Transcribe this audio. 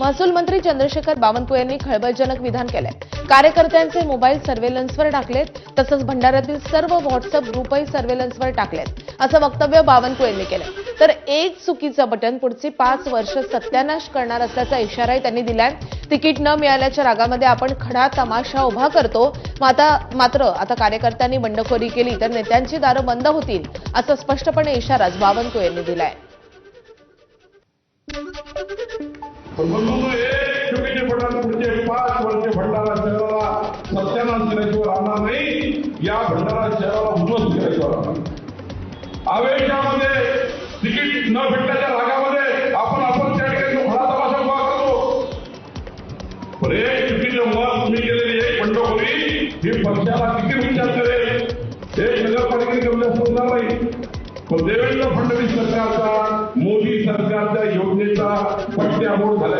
महसूल मंत्री चंद्रशेखर बावनकुळे यांनी खळबळजनक विधान केलंय। कार्यकर्त्यांचे मोबाईल सर्व्हेलन्सवर टाकलेत, तसंच भंडाऱ्यातील सर्व व्हॉट्सअप ग्रुपही सर्व्हेलन्सवर टाकलेत, असं वक्तव्य बावनकुळे यांनी केलंय। तर एक चुकीचं बटन पुढची 5 वर्ष सत्यानाश करणार असल्याचा इशाराही त्यांनी दिलाय। तिकीट न मिळाल्याच्या रागामध्ये आपण खडा तमाशा उभा करतो, मात्र आता कार्यकर्त्यांनी बंडखोरी केली तर नेत्यांची दारं बंद होतील, असा स्पष्टपणे इशाराच बावनकुळे यांनी दिलाय। एक चुकीचे बटन पुढचे 5 वर्ष भंडारा शहराला सत्यानाश केल्याशिवाय राहणार नाही। या भंडारा शहराला उद्ध्वस्त केल्याशिवाय राहणार नाही। आवेशामध्ये तिकीट न भेटण्याच्या रागामध्ये आपण त्या ठिकाणी खडा तमाशा उभा करतो। पण एक चुकीचं मत तुम्ही केलेली एक बंडखोरी ही पक्षाला किती नुकसान करेल, एक नगरपालिकेने कमी जास्त होणार नाही। पण देवेंद्र फडणवीस सरकारचा, मोदी सरकारच्या योजनेचा पट्ट्यामोड झाला।